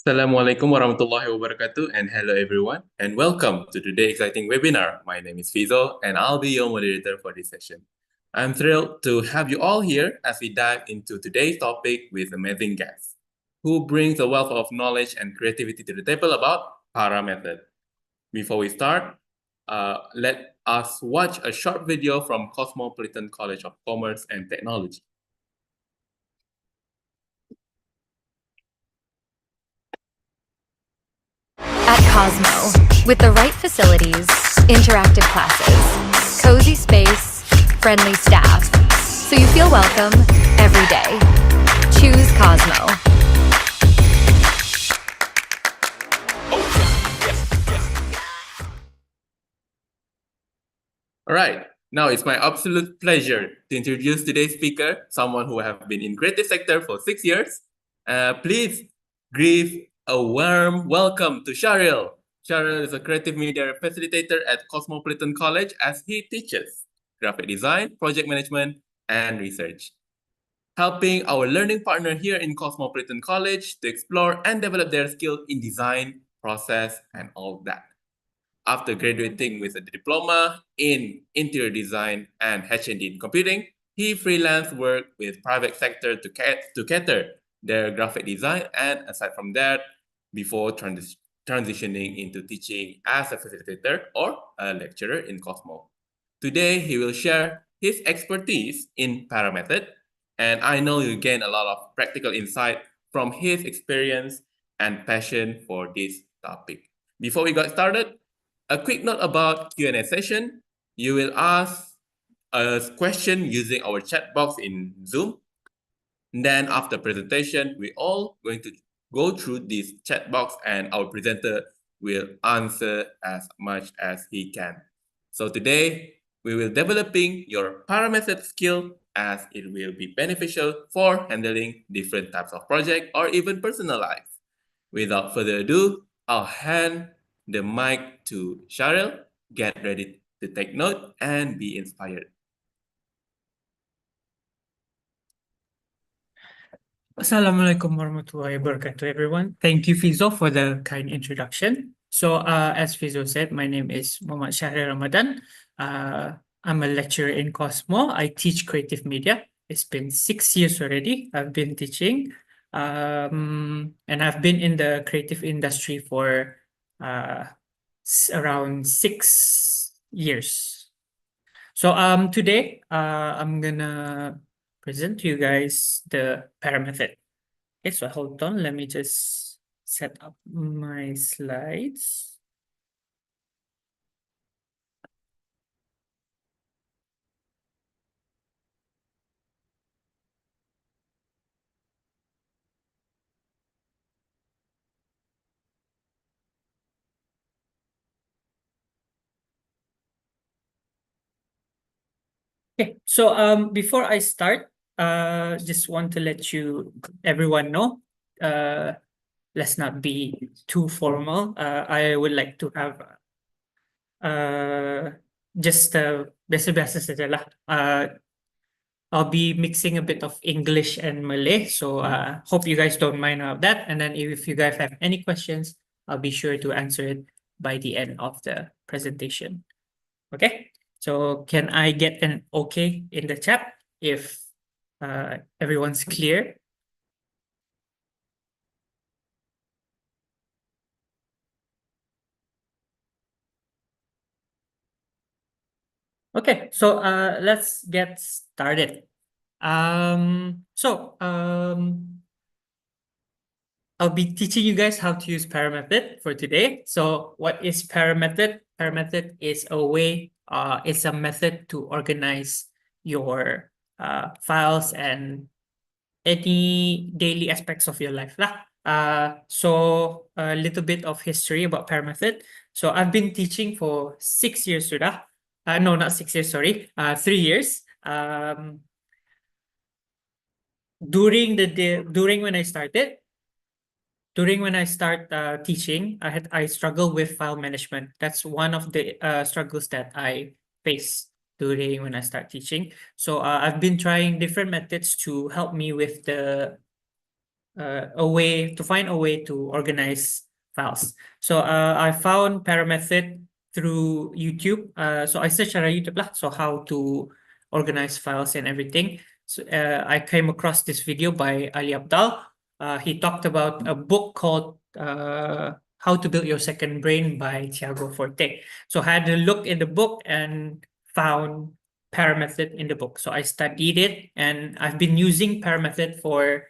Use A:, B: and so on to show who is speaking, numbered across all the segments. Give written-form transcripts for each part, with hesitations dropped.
A: Assalamualaikum warahmatullahi wabarakatuh, and hello everyone, and welcome to today's exciting webinar. My name is Fizo, and I'll be your moderator for this session. I'm thrilled to have you all here as we dive into today's topic with amazing guests who brings a wealth of knowledge and creativity to the table about P.A.R.A method. Before we start, let us watch a short video from Cosmopolitan College of Commerce and Technology.
B: At Cosmo, with the right facilities, interactive classes, cozy space, friendly staff, so you feel welcome every day. Choose Cosmo.
A: All right, now it's my absolute pleasure to introduce today's speaker, someone who have been in creative sector for 6 years. Please give a warm welcome to Sharil. Sharil is a creative media facilitator at Cosmopolitan College as he teaches graphic design, project management, and research, helping our learning partner here in Cosmopolitan College to explore and develop their skill in design, process, and all that. After graduating with a diploma in interior design and H&D in computing, he freelance worked with private sector to cater their graphic design, and aside from that, before transitioning into teaching as a facilitator or a lecturer in Cosmo. Today, he will share his expertise in P.A.R.A method, and I know you'll gain a lot of practical insight from his experience and passion for this topic. Before we get started, a quick note about Q&A session. You will ask a question using our chat box in Zoom. And then after presentation, we all going to go through this chat box and our presenter will answer as much as he can. So today, we will developing your P.A.R.A method skill as it will be beneficial for handling different types of project or even personal life. Without further ado, I'll hand the mic to Cheryl. Get ready to take note and be inspired.
C: Assalamualaikum warahmatullahi wabarakatuh, everyone. Thank you, Fizo, for the kind introduction. So, as Fizo said, my name is Muhammad Shahrir Ramadan. I'm a lecturer in Cosmo. I teach creative media. It's been 6 years already. I've been teaching, and I've been in the creative industry for around 6 years. So, today, I'm gonna present to you guys the P.A.R.A method. Okay, so hold on, let me just set up my slides. Okay, so before I start, just want to let everyone know, let's not be too formal. I would like to have just biasa-biasa saja lah. I'll be mixing a bit of English and Malay, so hope you guys don't mind of that. And then if you guys have any questions, I'll be sure to answer it by the end of the presentation. Okay, so can I get an okay in the chat if everyone's clear? Okay, so let's get started. I'll be teaching you guys how to use P.A.R.A method for today. So what is P.A.R.A method? P.A.R.A method is it's a method to organize your files and any daily aspects of your life lah. So a little bit of history about P.A.R.A method. So I've been teaching for 6 years sudah. No, not 6 years, sorry. 3 years. During when I started, teaching, I struggle with file management. That's one of the struggles that I face during when I start teaching. So I've been trying different methods to help me with the a way to find a way to organize files. So I found P.A.R.A method through YouTube. So I searched on YouTube lah, so how to organize files and everything. So I came across this video by Ali Abdal. He talked about a book called How to Build Your Second Brain by Tiago Forte. So I had a look in the book and found P.A.R.A method in the book. So I studied it and I've been using P.A.R.A method for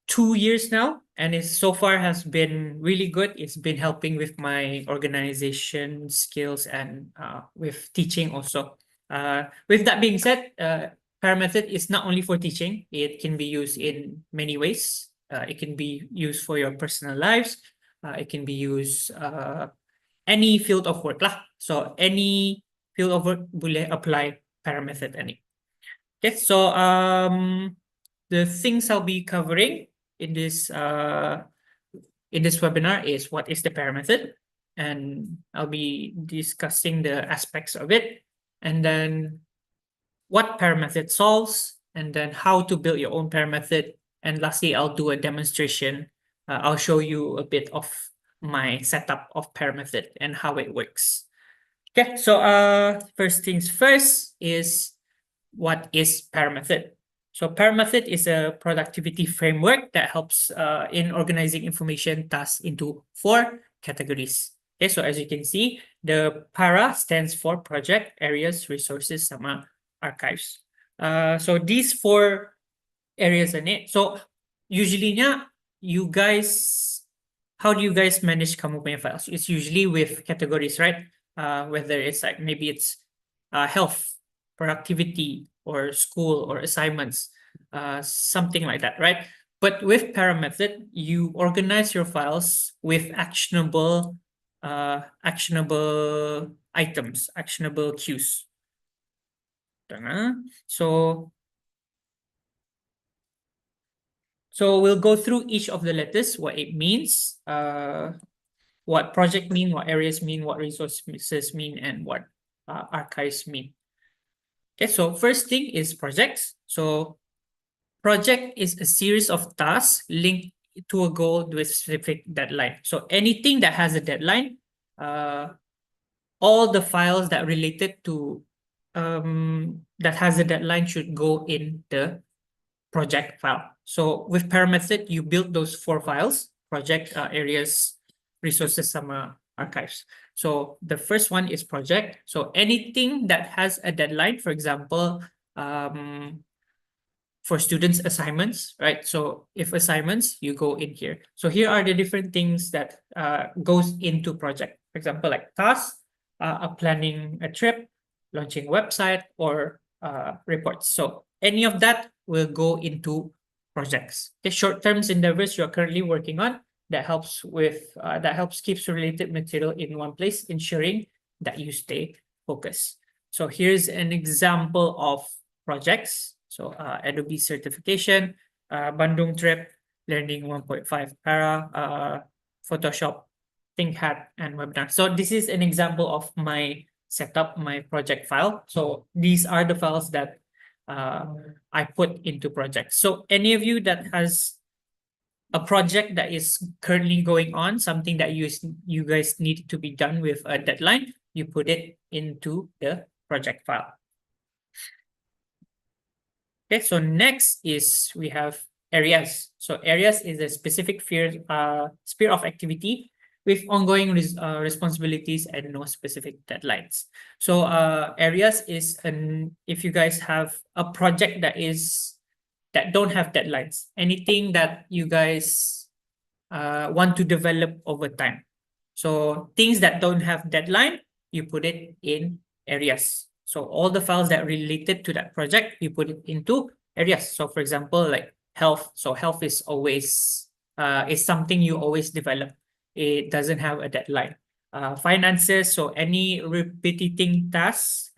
C: 2 years now, and it so far has been really good. It's been helping with my organization skills and with teaching also. With that being said, P.A.R.A method is not only for teaching, it can be used in many ways. It can be used for your personal lives. It can be used any field of work lah. So any field of work boleh apply P.A.R.A method any. Okay, so the things I'll be covering in this webinar is what is the P.A.R.A method, and I'll be discussing the aspects of it, and then what P.A.R.A method solves, and then how to build your own P.A.R.A method, and lastly, I'll do a demonstration. I'll show you a bit of my setup of P.A.R.A method and how it works. Okay, so first things first is what is P.A.R.A method? So P.A.R.A method is a productivity framework that helps in organizing information tasks into 4 categories. Okay, so as you can see, the P.A.R.A stands for project, areas, resources, sama archives. So these 4 areas in it. So usually you guys, how do you guys manage kamu punya files? It's usually with categories, right? Whether it's like maybe it's health, productivity, or school, or assignments, something like that, right? But with P.A.R.A method, you organize your files with actionable items, actionable cues. So we'll go through each of the letters, what it means, what project mean, what areas mean, what resources mean, and what archives mean. Okay, so first thing is projects. So project is a series of tasks linked to a goal with specific deadline. So anything that has a deadline, all the files that related to that has a deadline should go in the project file. So with P.A.R.A method, you build those 4 files: project, areas, resources, sama archives. So the first one is project. So anything that has a deadline, for example, for students assignments, right? So if assignments, you go in here. So here are the different things that goes into project. For example, like tasks, planning a trip, launching a website, or reports. So any of that will go into projects. The short-term endeavors you're currently working on, that helps keeps related material in one place, ensuring that you stay focused. So here's an example of projects. So Adobe certification, Bandung trip, learning 1.5 P.A.R.A, Photoshop, ThinkHat, and webinar. So this is an example of my setup, my project file. So these are the files that I put into projects. So any of you that has a project that is currently going on, something that you guys need to be done with a deadline, you put it into the project file. Okay, so next is we have areas. So areas is a specific sphere of activity with ongoing responsibilities and no specific deadlines. So areas is if you guys have a project that don't have deadlines, anything that you guys want to develop over time. So things that don't have deadline, you put it in areas. So all the files that related to that project, you put it into areas. So for example, like health. So health is always is something you always develop. It doesn't have a deadline. Finances. So any repeating tasks,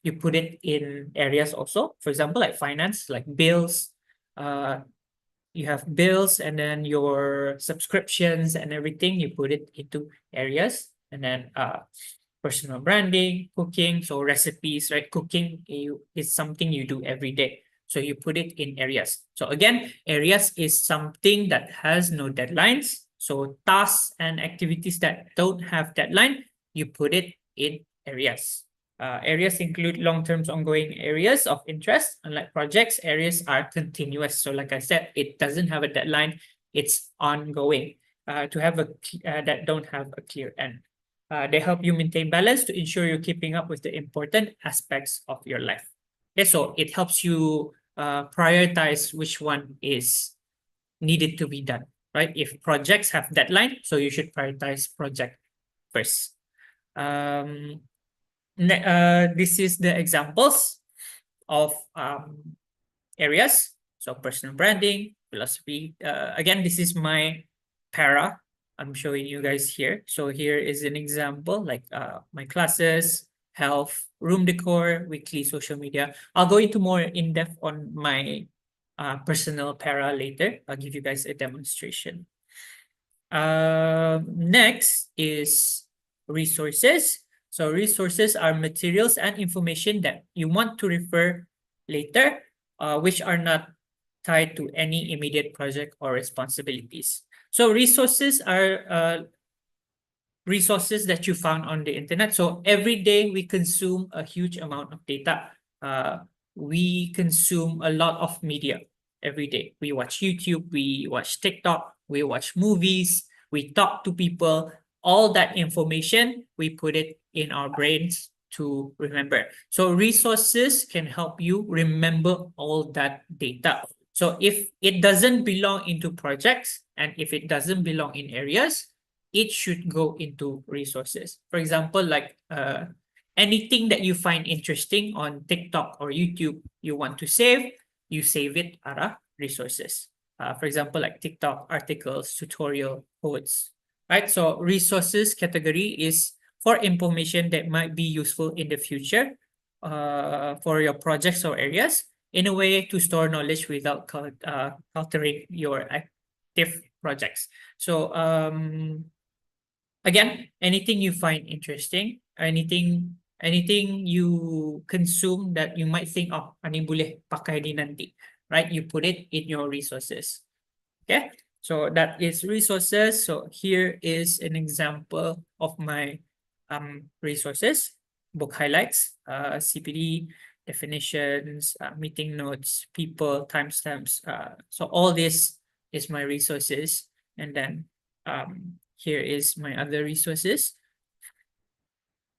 C: you put it in areas also. For example, like finance, like bills. You have bills and then your subscriptions and everything. You put it into areas, and then personal branding, cooking, so recipes, right? Cooking is something you do every day. So you put it in areas. So again, areas is something that has no deadlines. So tasks and activities that don't have deadline, you put it in areas. Areas include long-term ongoing areas of interest. Unlike projects, areas are continuous. So like I said, it doesn't have a deadline. It's ongoing to have that don't have a clear end. They help you maintain balance to ensure you're keeping up with the important aspects of your life. Okay, so it helps you prioritize which one is needed to be done, right? If projects have deadline, so you should prioritize project first. This is the examples of areas. So personal branding, philosophy. Again, this is my para. I'm showing you guys here. So here is an example like my classes, health, room decor, weekly social media. I'll go into more in depth on my personal para later. I'll give you guys a demonstration. Next is resources. So resources are materials and information that you want to refer later, which are not tied to any immediate project or responsibilities. So resources are resources that you found on the internet. So every day we consume a huge amount of data. We consume a lot of media every day. We watch YouTube, we watch TikTok, we watch movies, we talk to people. All that information, we put it in our brains to remember. So resources can help you remember all that data. So if it doesn't belong into projects and if it doesn't belong in areas, it should go into resources. For example, like anything that you find interesting on TikTok or YouTube, you want to save, you save it as resources. For example, like TikTok articles, tutorial, quotes, right? So resources category is for information that might be useful in the future for your projects or areas in a way to store knowledge without altering your active projects. So again, anything you find interesting, anything you consume that you might think, oh, ano boleh pakai din nanti, right? You put it in your resources. Okay, so that is resources. So here is an example of my resources, book highlights, CPD, definitions, meeting notes, people, timestamps. So all this is my resources. And then here is my other resources.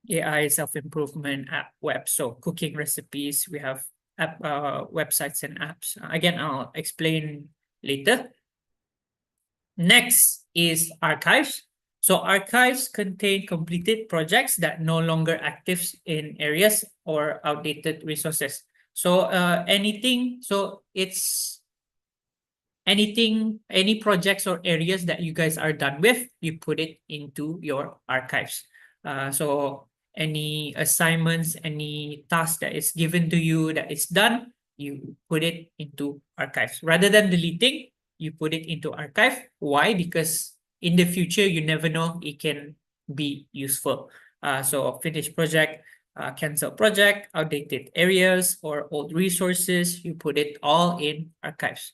C: AI self-improvement app web. So cooking recipes, we have app websites and apps. Again, I'll explain later. Next is archives. So archives contain completed projects that no longer active in areas or outdated resources. So any projects or areas that you guys are done with, you put it into your archives. So any assignments, any task that is given to you that is done, you put it into archives. Rather than deleting, you put it into archive. Why? Because in the future, you never know, it can be useful. So finished project, cancel project, outdated areas, or old resources, you put it all in archives.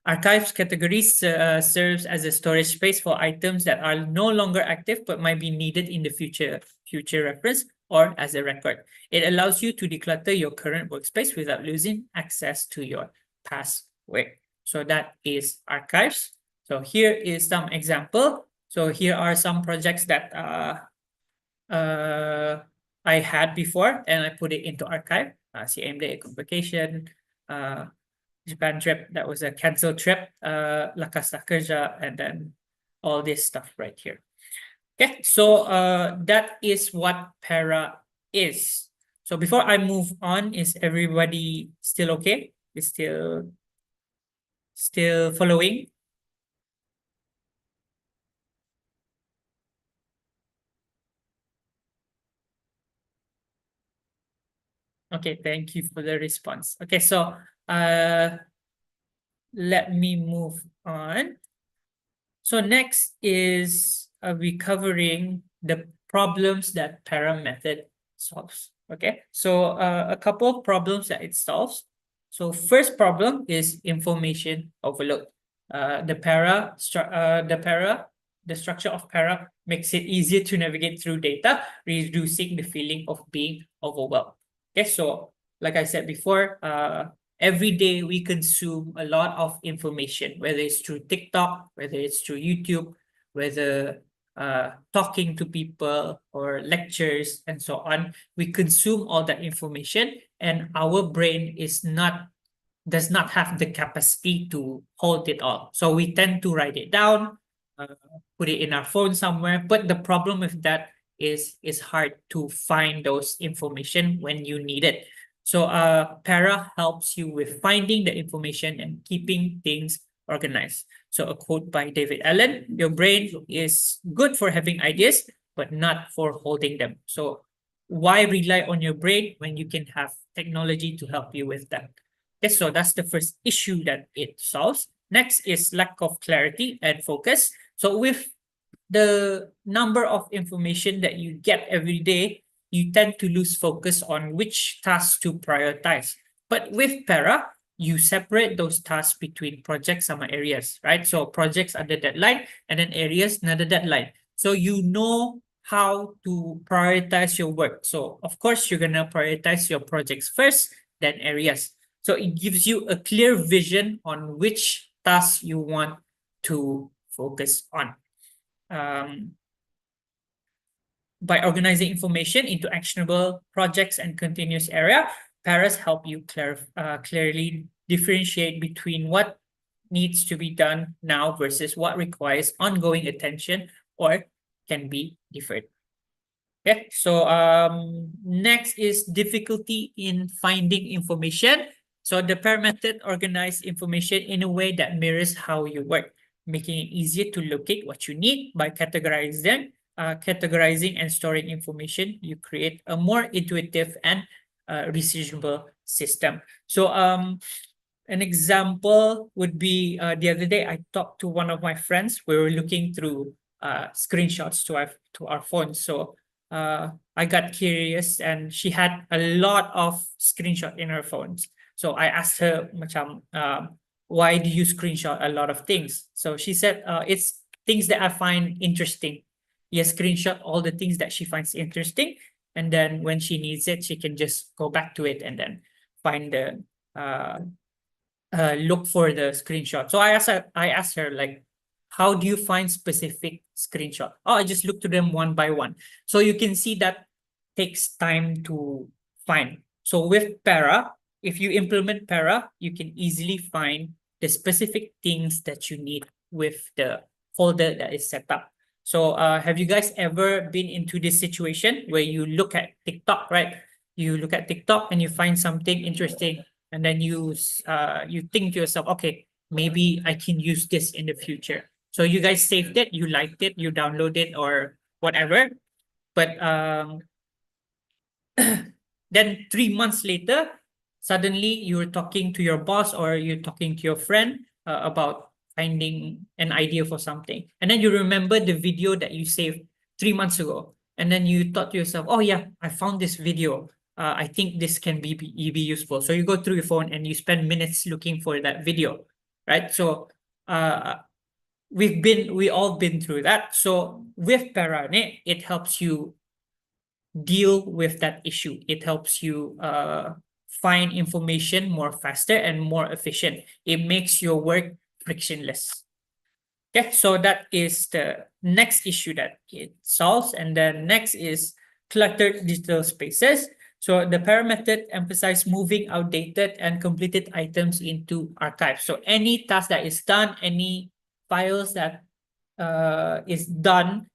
C: Archives categories serves as a storage space for items that are no longer active but might be needed in the future reference or as a record. It allows you to declutter your current workspace without losing access to your past work. So that is archives. So here is some example. So here are some projects that I had before and I put it into archive. CMD convocation, Japan trip, that was a canceled trip, La Casa Kerja, and then all this stuff right here. Okay, so that is what para is. So before I move on, is everybody still okay? Is still following? Okay, thank you for the response. Okay, so let me move on. So next is we covering the problems that para method solves. Okay, so a couple of problems that it solves. So first problem is information overload. The structure of para makes it easier to navigate through data, reducing the feeling of being overwhelmed. Okay, so like I said before, every day we consume a lot of information, whether it's through TikTok, whether it's through YouTube, whether talking to people or lectures and so on. We consume all that information, and our brain does not have the capacity to hold it all. So we tend to write it down, uh, put it in our phone somewhere. But the problem with that is it's hard to find those information when you need it. So Para helps you with finding the information and keeping things organized. So a quote by David Allen, your brain is good for having ideas, but not for holding them. So why rely on your brain when you can have technology to help you with that? Okay, so that's the first issue that it solves. Next is lack of clarity and focus. So with the number of information that you get every day, you tend to lose focus on which tasks to prioritize. But with Para, you separate those tasks between projects and areas, right? So projects are the deadline, and then areas another deadline. So you know how to prioritize your work. So of course, you're gonna prioritize your projects first, then areas. So it gives you a clear vision on which tasks you want to focus on. Um, by organizing information into actionable projects and continuous area, Paras help you clearly differentiate between what needs to be done now versus what requires ongoing attention or can be deferred. Okay, so next is difficulty in finding information. So the PAIR method organizes information in a way that mirrors how you work, making it easier to locate what you need by categorizing and storing information. You create a more intuitive and researchable system. So an example would be the other day I talked to one of my friends. We were looking through screenshots to our phones. So I got curious, and she had a lot of screenshot in her phones. So I asked her, macam, why do you screenshot a lot of things? So she said, it's things that I find interesting. You screenshot all the things that she finds interesting, and then when she needs it, she can just go back to it and then find the look for the screenshot. So I asked her like, how do you find specific screenshot? Oh, I just look to them one by one. So you can see that takes time to find. So with Para, if you implement Para, you can easily find the specific things that you need with the folder that is set up. So have you guys ever been into this situation where you look at TikTok, right? You look at TikTok and you find something interesting, and then you think to yourself, okay, maybe I can use this in the future. So you guys saved it, you liked it, you downloaded it or whatever, but then 3 months later, suddenly you're talking to your boss or you're talking to your friend about finding an idea for something, and then you remember the video that you saved 3 months ago, and then you thought to yourself, oh yeah, I found this video. I think this can be useful. So you go through your phone and you spend minutes looking for that video, right? So we all been through that. So with Para, it helps you deal with that issue. It helps you find information more faster and more efficient. It makes your work frictionless. Okay, so that is the next issue that it solves. And then next is cluttered digital spaces. So the PARA method emphasizes moving outdated and completed items into archives. So any task that is done, any files that is done,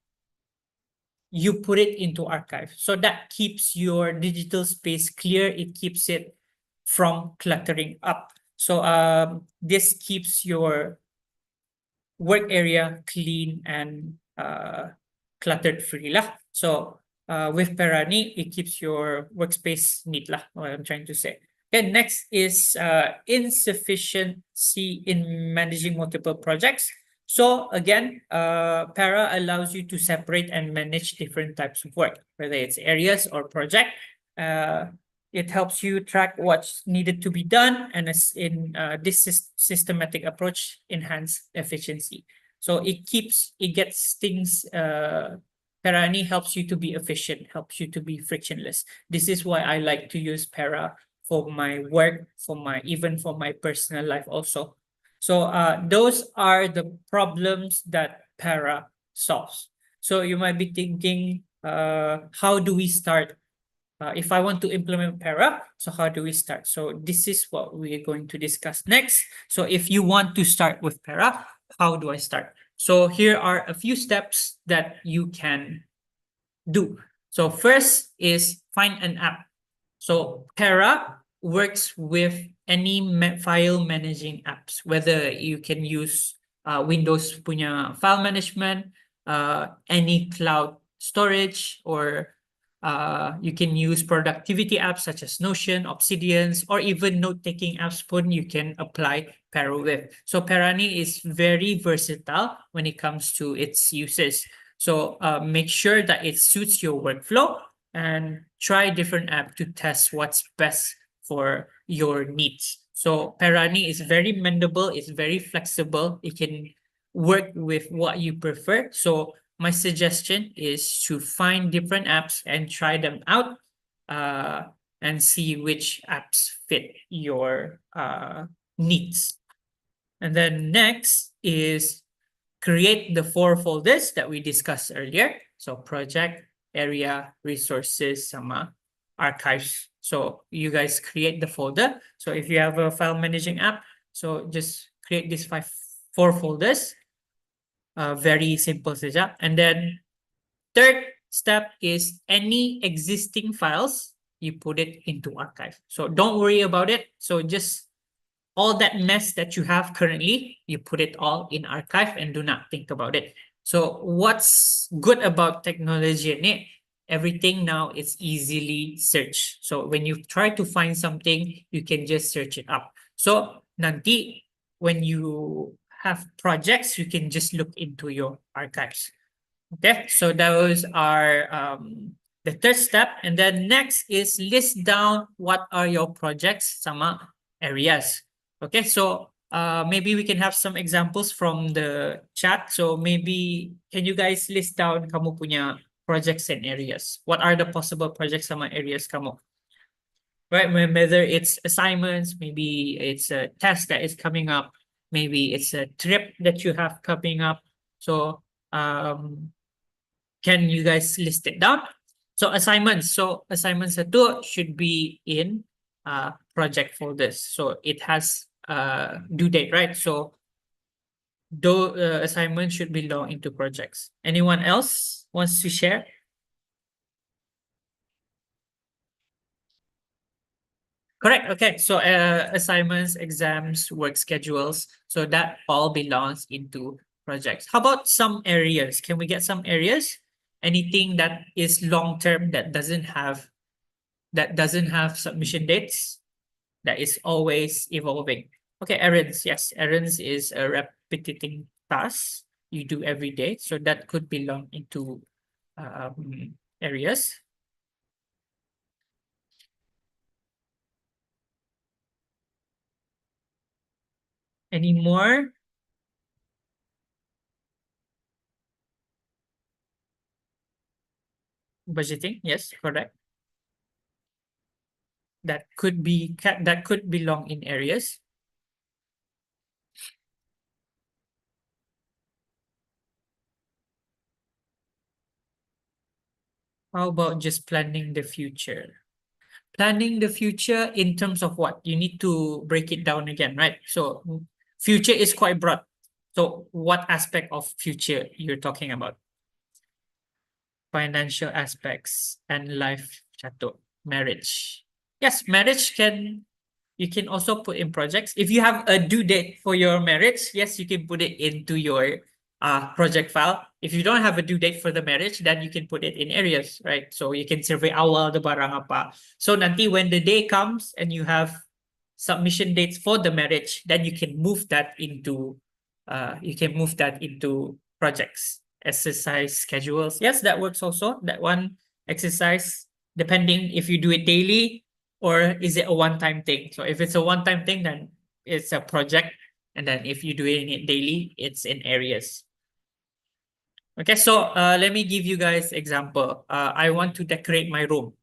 C: you put it into archive. So that keeps your digital space clear. It keeps it from cluttering up. So this keeps your work area clean and cluttered free lah. So with Parani, it keeps your workspace neat lah, what I'm trying to say. Okay, next is insufficiency in managing multiple projects. So again, Para allows you to separate and manage different types of work, whether it's areas or project. It helps you track what's needed to be done, and this systematic approach enhance efficiency. So it gets things. P.A.R.A helps you to be efficient, helps you to be frictionless. This is why I like to use P.A.R.A for my work, even for my personal life also. So those are the problems that P.A.R.A solves. So you might be thinking, how do we start? If I want to implement P.A.R.A, so how do we start? So this is what we are going to discuss next. So if you want to start with P.A.R.A, how do I start? So here are a few steps that you can do. So first is find an app. So P.A.R.A works with any file managing apps, whether you can use Windows punya file management, any cloud storage, or you can use productivity apps such as Notion, Obsidians, or even note-taking apps pun you can apply P.A.R.A with. So P.A.R.A is very versatile when it comes to its uses. So make sure that it suits your workflow and try different app to test what's best for your needs. So P.A.R.A is very mendable, it's very flexible. It can work with what you prefer. So my suggestion is to find different apps and try them out, and see which apps fit your needs. And then next is create the 4 folders that we discussed earlier. So project, area, resources, sama archives. So you guys create the folder. So if you have a file managing app, so just create these 4 folders. Very simple saja. And then third step is any existing files, you put it into archive. So don't worry about it. So just all that mess that you have currently, you put it all in archive and do not think about it. So what's good about technology ini? Everything now is easily searched. So when you try to find something, you can just search it up. So nanti when you have projects, you can just look into your archives. Okay, so those are the third step. And then next is list down what are your projects, sama areas. Okay, so maybe we can have some examples from the chat. So maybe can you guys list down kamu punya projects and areas? What are the possible projects sama areas kamu? Right, whether it's assignments, maybe it's a test that is coming up, maybe it's a trip that you have coming up. So can you guys list it down? So assignments. So assignments satu should be in project folders. So it has due date, right? So though assignments should belong into projects. Anyone else wants to share? Correct. Okay. So assignments, exams, work schedules. So that all belongs into projects. How about some areas? Can we get some areas? Anything that is long term that doesn't have submission dates, that is always evolving. Okay, errands. Yes, errands is a repetitive task you do every day. So that could belong into areas. Any more? Budgeting. Yes, correct. That could belong in areas. How about just planning the future? Planning the future in terms of what? You need to break it down again, right? So future is quite broad. So what aspect of future you're talking about? Financial aspects and life satu, marriage. Yes, marriage you can also put in projects. If you have a due date for your marriage, yes, you can put it into your project file. If you don't have a due date for the marriage, then you can put it in areas, right? So you can survey awal the barang apa. So nanti when the day comes and you have submission dates for the marriage, then you can move that into projects. Exercise schedules. Yes, that works also. That one exercise depending if you do it daily or is it a one-time thing. So if it's a one-time thing, then it's a project. And then if you're doing it daily, it's in areas. Okay, so let me give you guys example. I want to decorate my room,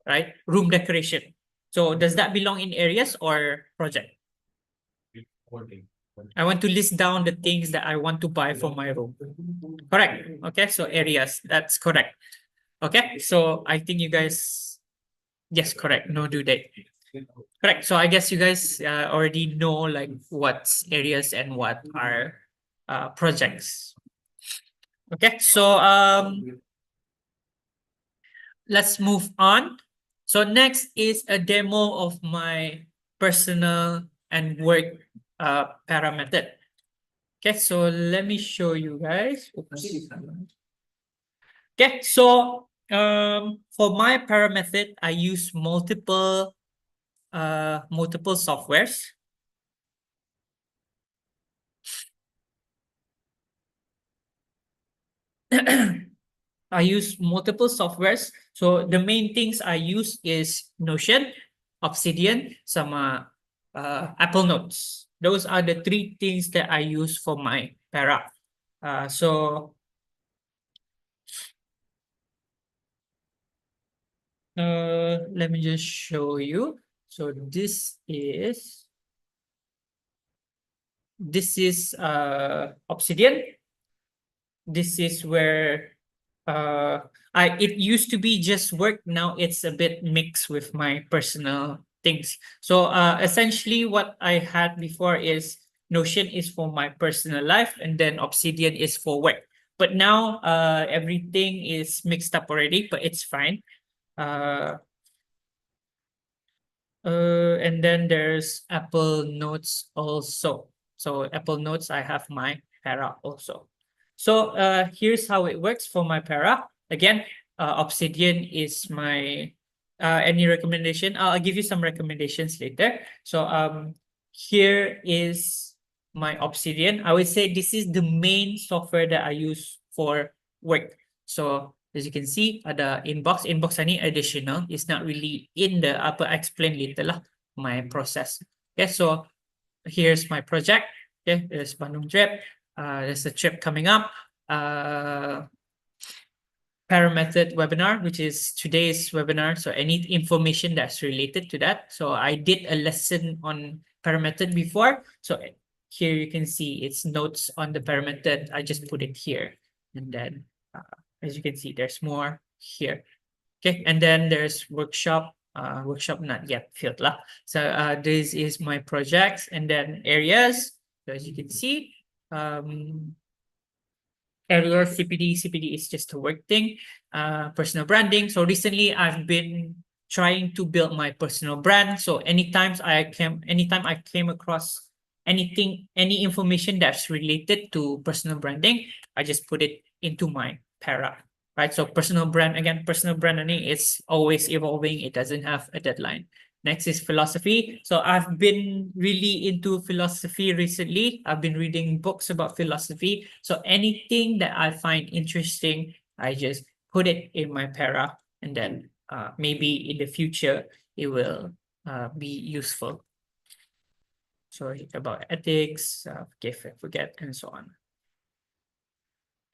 C: right? Room decoration. So does that belong in areas or project? I want to list down the things that I want to buy for my room. Correct. Okay, so areas. That's correct. Okay, so I think you guys, yes, correct. No due date. Correct. So I guess you guys already know like what's areas and what are projects. Okay, so let's move on. So next is a demo of my personal and work para method. Okay, so let me show you guys. Oops. Okay, so for my para method, I use multiple softwares. I use multiple softwares. So the main things I use is Notion, Obsidian, sama Apple Notes. Those are the three things that I use for my para. So let me just show you. So this is Obsidian. This is where it used to be just work. Now it's a bit mixed with my personal things. So essentially what I had before is Notion is for my personal life and then Obsidian is for work. But now everything is mixed up already, but it's fine. uh and then there's Apple Notes also. So Apple Notes, I have my Para also. So here's how it works for my Para. Again, Obsidian is my any recommendation. I'll give you some recommendations later. So here is my Obsidian. I would say this is the main software that I use for work. So as you can see, ada inbox. Inbox ini additional. It's not really in the apa I explain later lah my process. Okay, so here's my project. Okay, there's Bandung trip. There's a trip coming up. Para method webinar, which is today's webinar. So any information that's related to that. So I did a lesson on para method before. So here you can see it's notes on the para method. I just put it here. And then as you can see, there's more here. Okay, and then there's workshop. Workshop not yet filled lah. So this is my projects and then areas. So as you can see, area CPD is just a work thing. Personal branding. So recently I've been trying to build my personal brand. So anytime I came across any information that's related to personal branding, I just put it into my para. Right. So personal brand, again, personal branding is always evolving. It doesn't have a deadline. Next is philosophy. So I've been really into philosophy recently. I've been reading books about philosophy. So anything that I find interesting, I just put it in my para, and then maybe in the future it will be useful. So about ethics, forget, and so on.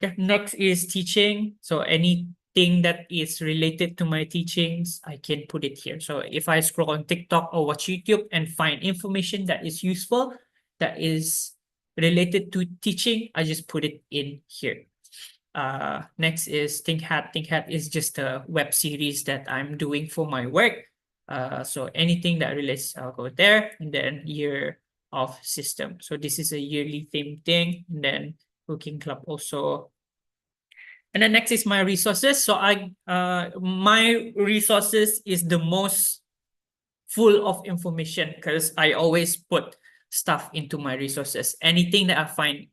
C: Okay, next is teaching. So anything that is related to my teachings, I can put it here. So if I scroll on TikTok or watch YouTube and find information that is useful, that is related to teaching, I just put it in here. Next is Think Hat. Think Hat is just a web series that I'm doing for my work. So anything that relates, I'll go there. And then year of system. So this is a yearly theme thing. And then Cooking Club also. And then next is my resources. So my resources is the most full of information because I always put stuff into my resources. Anything that I find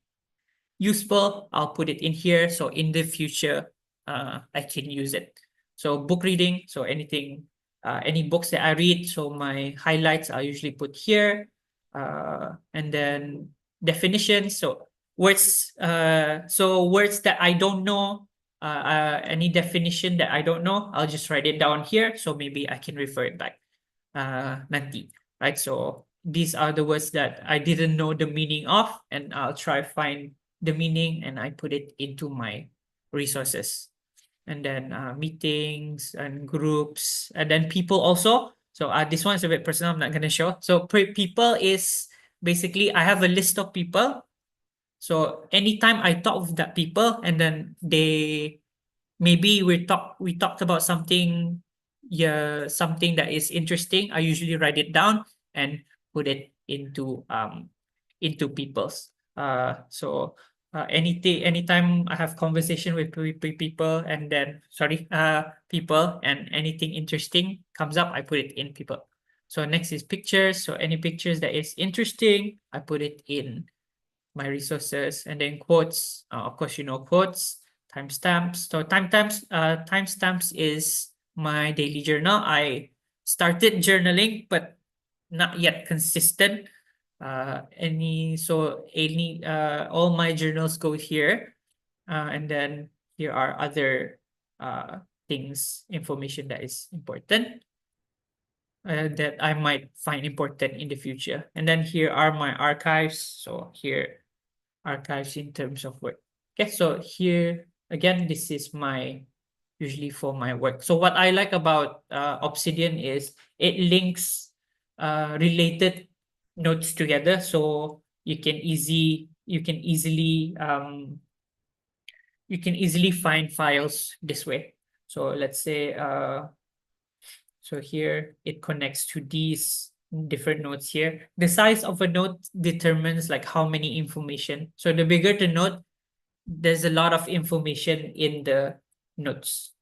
C: useful, I'll put it in here. So in the future, I can use it. So book reading. So anything, any books that I read. So my highlights I usually put here. And then definitions. So words that I don't know, any definition that I don't know, I'll just write it down here. So maybe I can refer it back nanti, right? So these are the words that I didn't know the meaning of, and I'll try find the meaning and I put it into my resources. And then meetings and groups, and then people also. So this one is a bit personal, I'm not going to show. So people is basically I have a list of people. So anytime I talk with that people and then maybe we talked about something, yeah, something that is interesting, I usually write it down and put it into people's so anytime I have conversation with people and then people and anything interesting comes up, I put it in people. So next is pictures. So any pictures that is interesting, I put it in my resources. And then quotes, of course, quotes, timestamps. So timestamps is my daily journal. I started journaling, but not yet consistent. All my journals go here. And then here are other things, information that is important. That I might find important in the future. And then here are my archives. So here archives in terms of work. Okay, so here again, this is my usually for my work. So what I like about Obsidian is it links related notes together, so you can easily find files this way. So let's say so here it connects to these different nodes here. The size of a node determines like how many information. So the bigger the node, there's a lot of information in the nodes.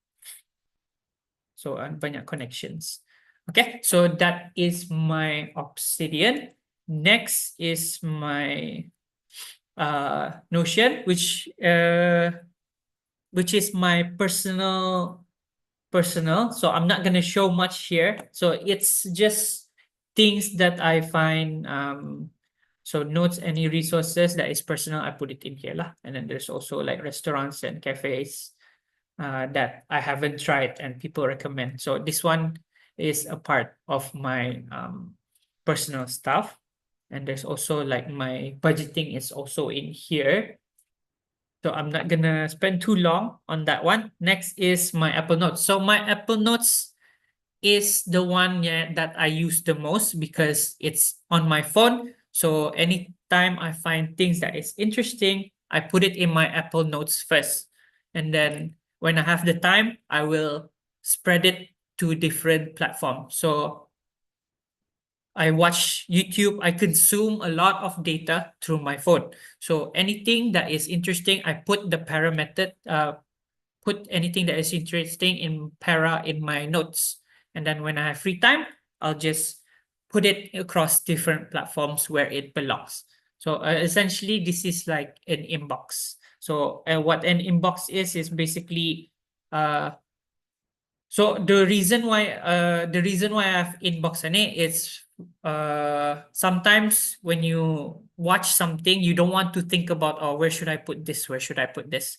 C: So banyak connections. Okay, so that is my Obsidian. Next is my Notion, which is my personal. So I'm not gonna show much here. So it's just things that I find. So notes, any resources that is personal, I put it in here lah. And then there's also like restaurants and cafes that I haven't tried and people recommend. So this one is a part of my personal stuff. And there's also like my budgeting is also in here. So I'm not gonna spend too long on that one. Next is my Apple Notes. So my Apple Notes is the one that I use the most because it's on my phone. So anytime I find things that is interesting, I put it in my Apple Notes first. And then when I have the time, I will spread it to different platforms. So I watch YouTube, I consume a lot of data through my phone. So anything that is interesting, I put the P.A.R.A method, put anything that is interesting in P.A.R.A in my notes. And then when I have free time, I'll just put it across different platforms where it belongs. So essentially, this is like an inbox. So what an inbox is basically so the reason why I have inbox on it is sometimes when you watch something, you don't want to think about, oh, where should I put this? Where should I put this?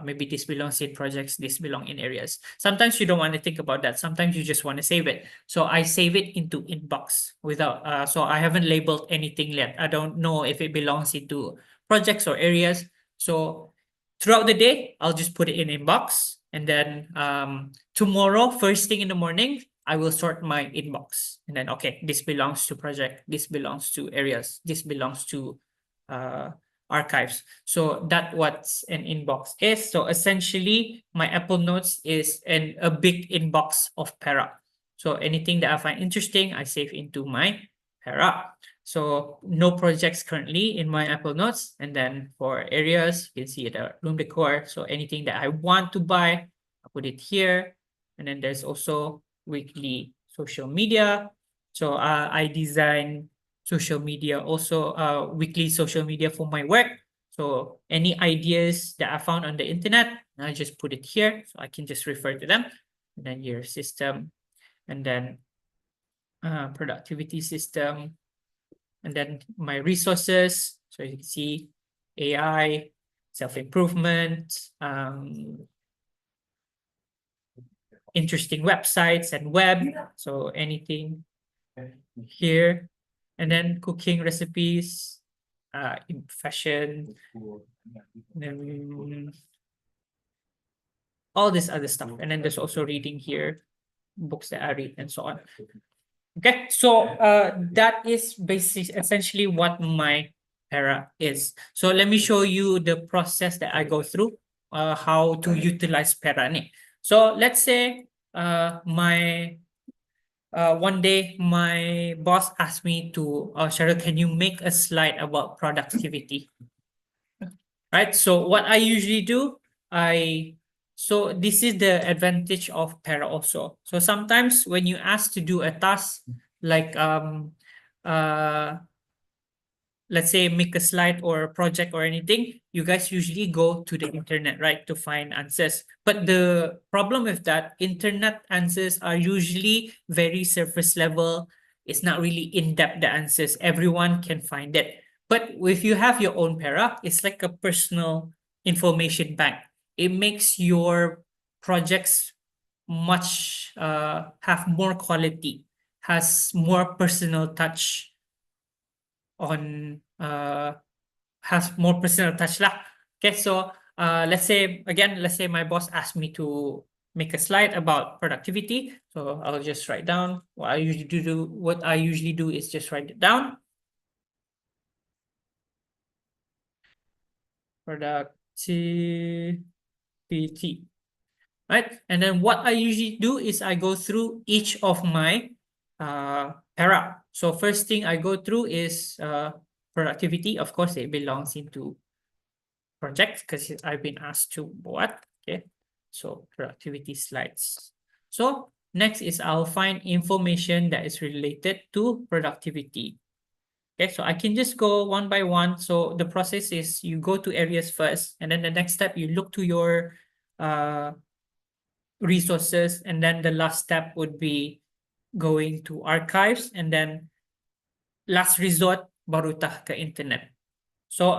C: Maybe this belongs in projects, this belong in areas. Sometimes you don't want to think about that. Sometimes you just want to save it. So I save it into inbox without so I haven't labeled anything yet. I don't know if it belongs into projects or areas. So throughout the day, I'll just put it in inbox. And then tomorrow, first thing in the morning, I will sort my inbox. And then, okay, this belongs to project, this belongs to areas, this belongs to archives. So that's what an inbox is. So essentially, my Apple Notes is a big inbox of P.A.R.A. So anything that I find interesting, I save into my P.A.R.A. So no projects currently in my Apple Notes. And then for areas, you can see the room decor. So anything that I want to buy, I put it here. And then there's also weekly social media. So I design social media, also weekly social media for my work. So any ideas that I found on the internet, I just put it here. So I can just refer to them. And then your system, and then productivity system, and then my resources. So you can see AI, self-improvement, interesting websites and web. So anything here. And then cooking recipes, in fashion, then all this other stuff. And then there's also reading here, books that I read and so on. Okay, so that is essentially what my para is. So let me show you the process that I go through, how to utilize para ni. So let's say my one day my boss asked me to, Cheryl, can you make a slide about productivity? Right. So what I usually do, so this is the advantage of para also. So sometimes when you ask to do a task like uh let's say make a slide or a project or anything, you guys usually go to the internet, right, to find answers. But the problem with that, internet answers are usually very surface level. It's not really in-depth, the answers. Everyone can find it. But if you have your own para, it's like a personal information bank. It makes your projects much have more quality, has more personal touch on has more personal touch lah. Okay, so let's say my boss asked me to make a slide about productivity. So I'll just write down what I usually do is just write it down. Productivity. Right? And then what I usually do is I go through each of my para. So first thing I go through is productivity. Of course, it belongs into project because I've been asked to what. Okay, so productivity slides. So next is I'll find information that is related to productivity. Okay, so I can just go one by one. So the process is you go to areas first, and then the next step you look to your resources, and then the last step would be going to archives, and then last resort baru tah ke internet. So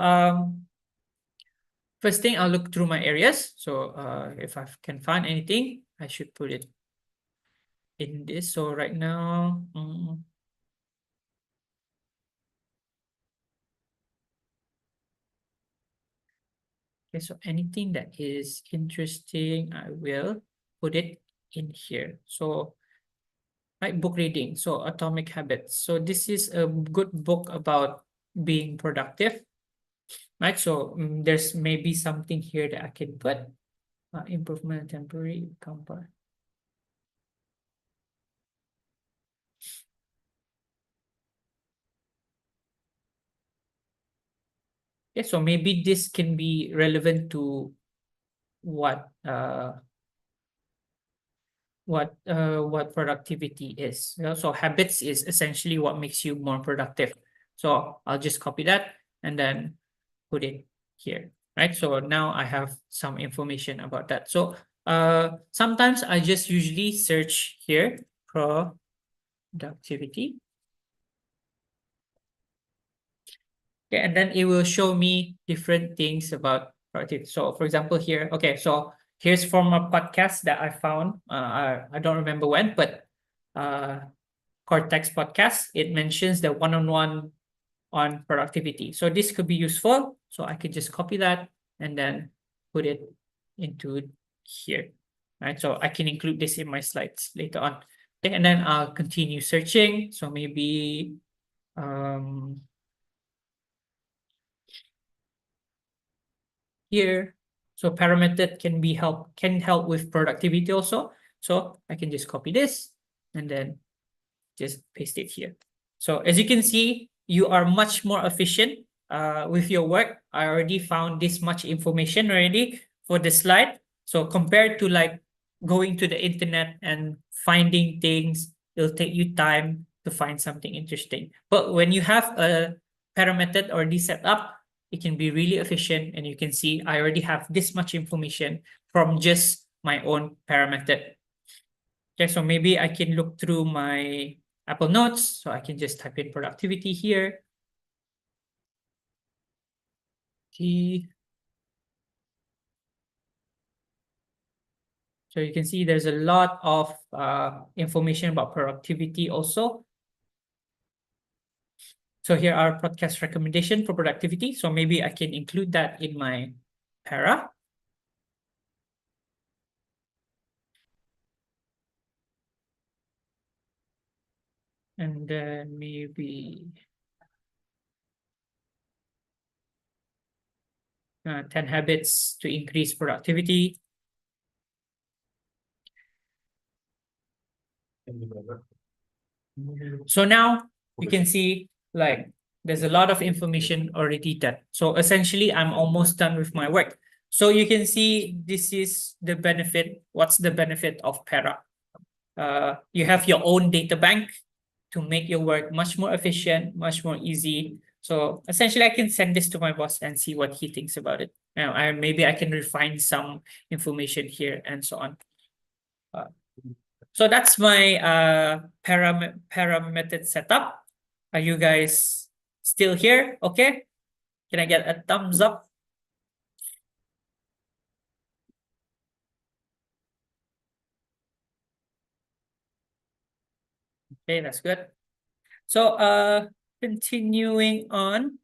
C: first thing I'll look through my areas. So if I can find anything, I should put it in this. So right now, okay, so anything that is interesting, I will put it in here. So right, book reading. So Atomic Habits. So this is a good book about being productive. Right, so there's maybe something here that I can put. Improvement temporary compare. Yeah, so maybe this can be relevant to what productivity is. You know, so habits is essentially what makes you more productive. So I'll just copy that and then put it here. Right. So now I have some information about that. So sometimes I just usually search here productivity. Okay, and then it will show me different things about productivity. So for example here, okay, so here's from a podcast that I found. I don't remember when, but Cortex podcast, it mentions the one-on-one on productivity. So this could be useful. So I could just copy that and then put it into here. Right. So I can include this in my slides later on. Okay, and then I'll continue searching. So maybe here. So P.A.R.A method can help with productivity also. So I can just copy this and then just paste it here. So as you can see, you are much more efficient with your work. I already found this much information already for the slide. So compared to like going to the internet and finding things, it'll take you time to find something interesting. But when you have a P.A.R.A method already set up, it can be really efficient, and you can see I already have this much information from just my own P.A.R.A method. Okay, so maybe I can look through my Apple Notes. So I can just type in productivity here. So you can see there's a lot of information about productivity also. So here are podcast recommendation for productivity. So maybe I can include that in my para. And then maybe 10 habits to increase productivity. So now you can see like there's a lot of information already done. So essentially, I'm almost done with my work. So you can see this is the benefit. What's the benefit of Para? You have your own data bank to make your work much more efficient, much more easy. So essentially, I can send this to my boss and see what he thinks about it. Now, maybe I can refine some information here and so on. So that's my para method setup. Are you guys still here? Okay. Can I get a thumbs up? Okay, that's good. So continuing on.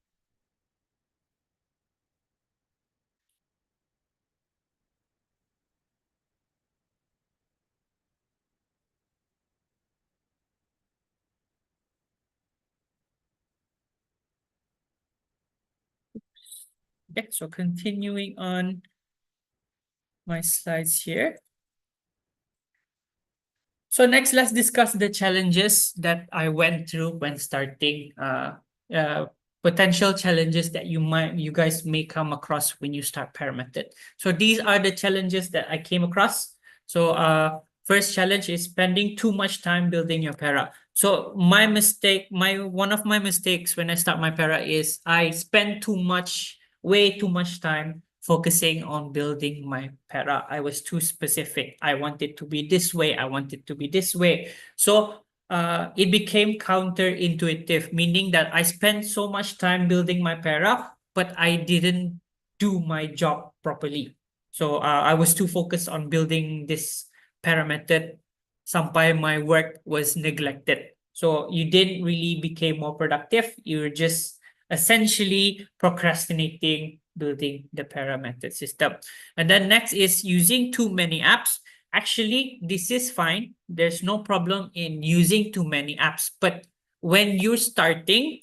C: Okay, so continuing on my slides here. So next, let's discuss the challenges that I went through when starting potential challenges that you guys may come across when you start Paramethod. So these are the challenges that I came across. So first challenge is spending too much time building your Para. So one of my mistakes when I start my Para is I spend way too much time focusing on building my Para. I was too specific. I want it to be this way. I want it to be this way. So it became counterintuitive, meaning that I spent so much time building my Para, but I didn't do my job properly. So I was too focused on building this Para method, sampai my work was neglected. So you didn't really become more productive. You're just essentially procrastinating building the Para method system. And then next is using too many apps. Actually, this is fine. There's no problem in using too many apps. But when you're starting,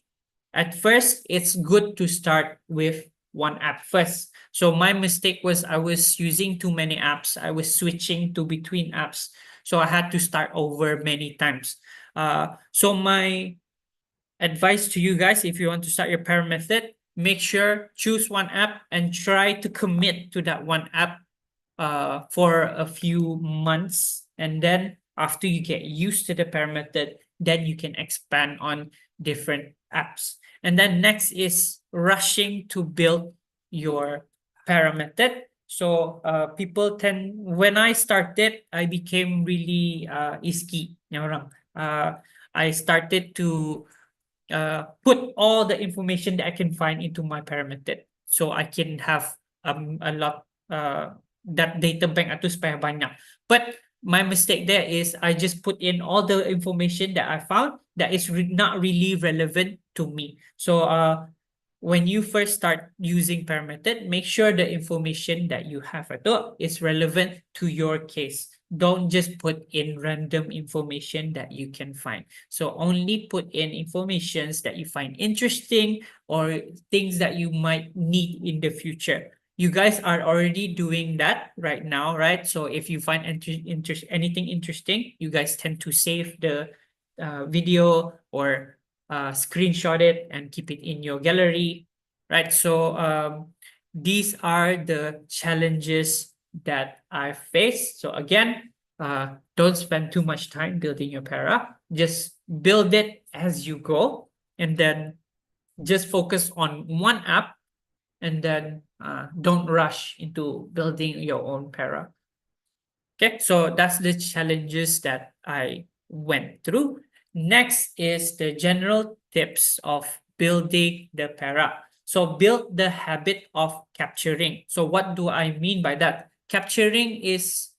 C: at first, it's good to start with one app first. So my mistake was I was using too many apps. I was switching to between apps. So I had to start over many times. So my advice to you guys, if you want to start your Para method, make sure choose one app and try to commit to that one app for a few months. And then after you get used to the Para method, then you can expand on different apps. And then next is rushing to build your Para method. So people tend, when I started, I became really iski. I started to put all the information that I can find into my Para method. So I can have a lot that data bank atau supaya banyak. But my mistake there is I just put in all the information that I found that is not really relevant to me. So when you first start using Para method, make sure the information that you have is relevant to your case. Don't just put in random information that you can find. So only put in informations that you find interesting or things that you might need in the future. You guys are already doing that right now, right? So if you find anything interesting, you guys tend to save the video or screenshot it and keep it in your gallery, right? So these are the challenges that I faced. So again, don't spend too much time building your Para. Just build it as you go, and then just focus on one app, and then don't rush into building your own Para. Okay, so that's the challenges that I went through. Next is the general tips of building the Para. So build the habit of capturing. So what do I mean by that? Capturing is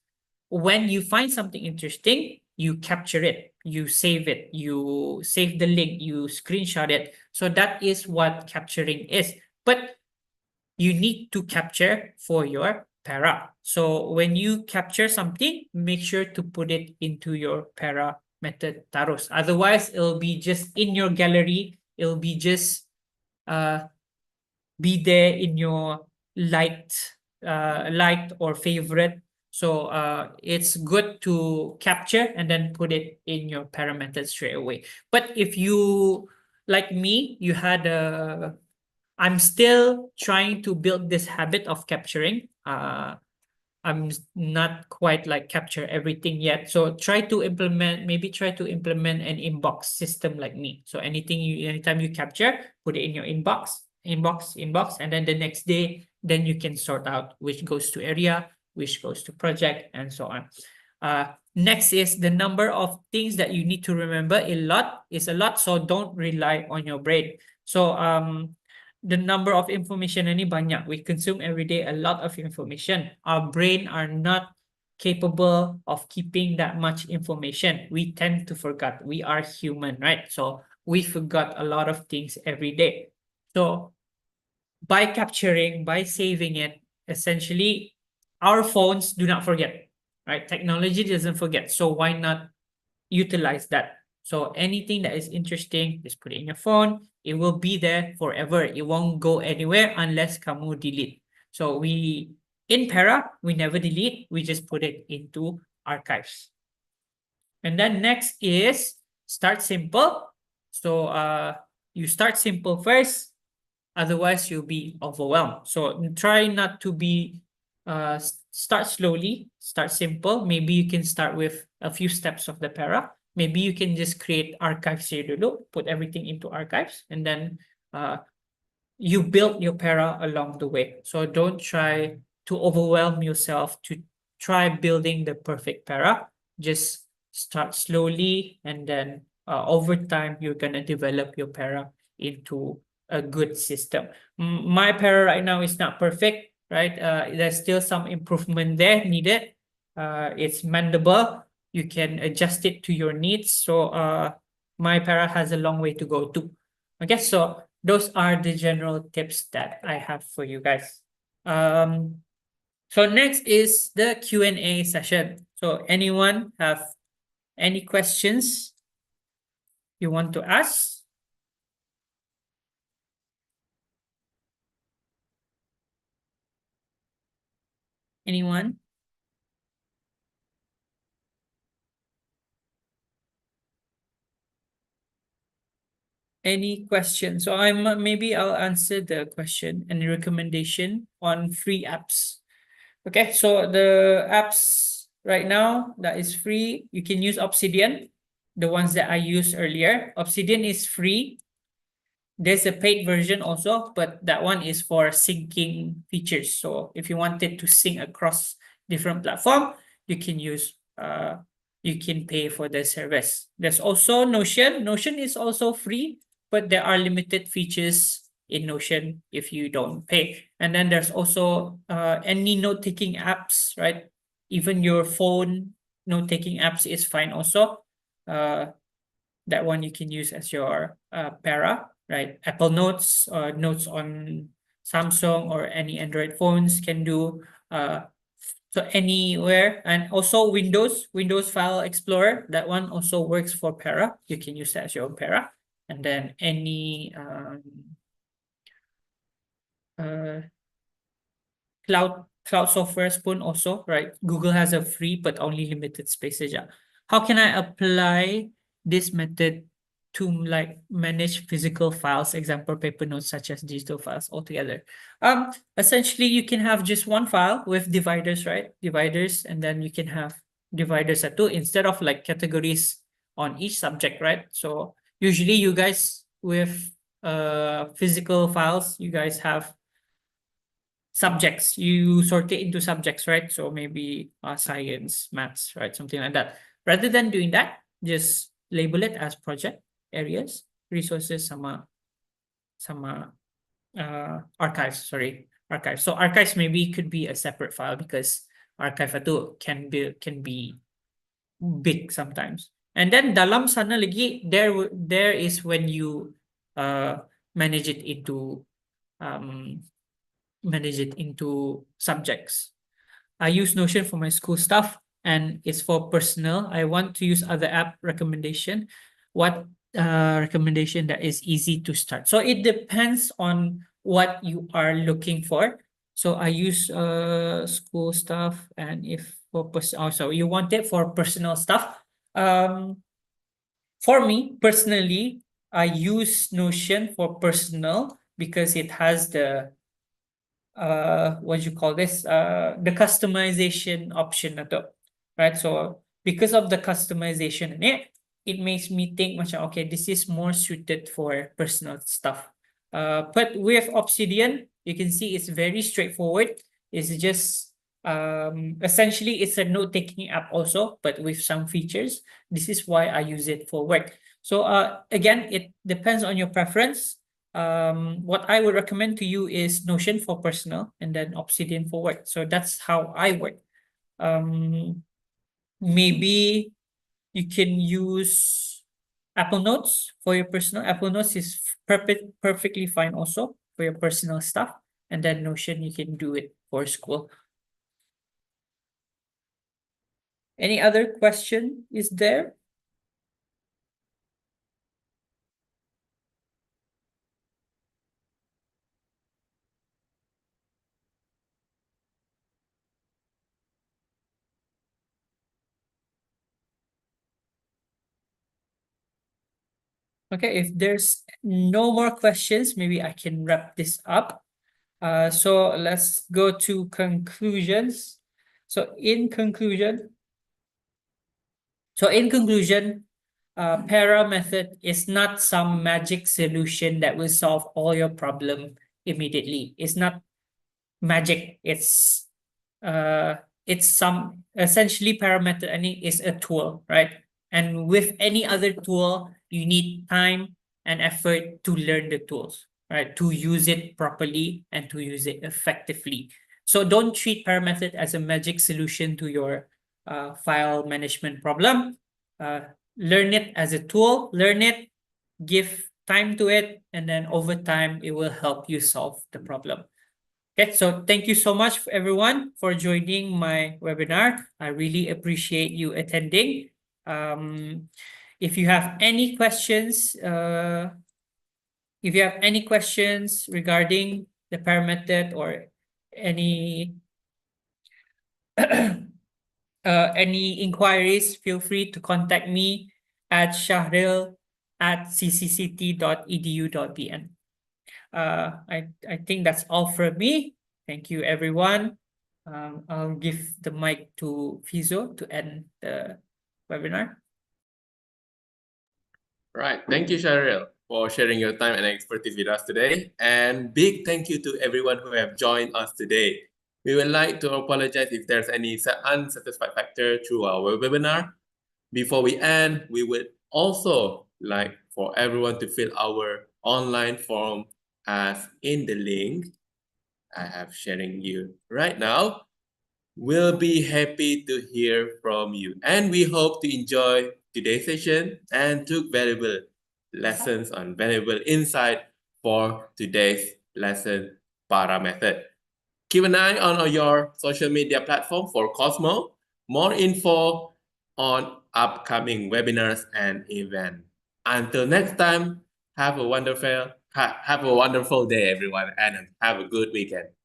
C: when you find something interesting, you capture it, you save it, you save the link, you screenshot it. So that is what capturing is. But you need to capture for your para. So when you capture something, make sure to put it into your para method taros. Otherwise, it'll be just in your gallery. It'll be just be there in your liked or favorite. So it's good to capture and then put it in your para method straight away. But if you, like me, you had a I'm still trying to build this habit of capturing. I'm not quite like capture everything yet. So maybe try to implement an inbox system like me. So anytime you capture, put it in your inbox, and then the next day, then you can sort out which goes to area, which goes to project, and so on. Next is the number of things that you need to remember. A lot, so don't rely on your brain. So the number of information ini banyak. We consume every day a lot of information. Our brain are not capable of keeping that much information. We tend to forget. We are human, right? So we forgot a lot of things every day. So by capturing, by saving it, essentially our phones do not forget, right? Technology doesn't forget. So why not utilize that? So anything that is interesting, just put it in your phone. It will be there forever. It won't go anywhere unless kamu delete. So in Para, we never delete. We just put it into archives. And then next is start simple. So you start simple first. Otherwise, you'll be overwhelmed. So try not to be, start slowly, start simple. Maybe you can start with a few steps of the para. Maybe you can just create archives here dulu, put everything into archives, and then you build your para along the way. So don't try to overwhelm yourself to try building the perfect para. Just start slowly, and then over time, you're gonna develop your para into a good system. My para right now is not perfect, right? There's still some improvement there needed. It's mendable. You can adjust it to your needs. So my para has a long way to go too. Okay, so those are the general tips that I have for you guys. So next is the Q&A session. So anyone have any questions you want to ask? Anyone? Any questions? So maybe I'll answer the question and recommendation on free apps. Okay, so the apps right now that is free, you can use Obsidian, the ones that I used earlier. Obsidian is free. There's a paid version also, but that one is for syncing features. So if you wanted to sync across different platform, you can you can pay for the service. There's also Notion. Notion is also free, but there are limited features in Notion if you don't pay. And then there's also any note-taking apps, right? Even your phone note-taking apps is fine also. That one you can use as your para, right? Apple Notes or Notes on Samsung or any Android phones can do. So anywhere, and also Windows File Explorer, that one also works for Para. You can use that as your own Para. And then any cloud software spoon also, right? Google has a free but only limited space saja. How can I apply this method to like manage physical files, example paper notes such as digital files altogether? Essentially you can have just one file with dividers, right? Dividers, and then you can have dividers at two instead of like categories on each subject, right? So usually you guys with physical files, you guys have subjects. You sort it into subjects, right? So maybe science, maths, right? Something like that. Rather than doing that, just label it as project areas, resources, sama archives. Sorry, archives. So archives maybe could be a separate file because archive itu can be big sometimes. And then dalam sana lagi there is when you manage it into um subjects. I use Notion for my school stuff and it's for personal. I want to use other app recommendation. What recommendation that is easy to start? So it depends on what you are looking for. So I use school stuff, and if for also you want it for personal stuff. For me personally, I use Notion for personal because it has the what you call this the customization option na to, right? So because of the customization in it makes me think much okay, this is more suited for personal stuff. But with Obsidian, you can see it's very straightforward. It's just essentially it's a note-taking app also, but with some features. This is why I use it for work. So again, it depends on your preference. What I would recommend to you is Notion for personal and then Obsidian for work. So that's how I work. Maybe you can use Apple Notes for your personal. Apple Notes is perfectly fine also for your personal stuff. And then Notion, you can do it for school. Any other question is there? Okay, if there's no more questions, maybe I can wrap this up. So let's go to conclusions. So in conclusion, P.A.R.A method is not some magic solution that will solve all your problem immediately. It's not magic. It's some essentially P.A.R.A method and it is a tool, right? And with any other tool, you need time and effort to learn the tools, right? To use it properly and to use it effectively. So don't treat P.A.R.A method as a magic solution to your file management problem. Learn it as a tool, learn it, give time to it, and then over time, it will help you solve the problem. Okay, so thank you so much everyone for joining my webinar. I really appreciate you attending. If you have any questions, regarding the P.A.R.A method or any any inquiries, feel free to contact me at shahril@ccct.edu.pn. I think that's all from me. Thank you, everyone. I'll give the mic to Fizo to end the webinar.
A: Right. Thank you, Shahril, for sharing your time and expertise with us today. And big thank you to everyone who have joined us today. We would like to apologize if there's any unsatisfied factor through our webinar. Before we end, we would also like for everyone to fill our online form as in the link I have sharing you right now. We'll be happy to hear from you. And we hope to enjoy today's session and took valuable lessons on valuable insight for today's lesson P.A.R.A method. Keep an eye on your social media platform for Cosmo. More info on upcoming webinars and events. Until next time, have a wonderful day, everyone, and have a good weekend.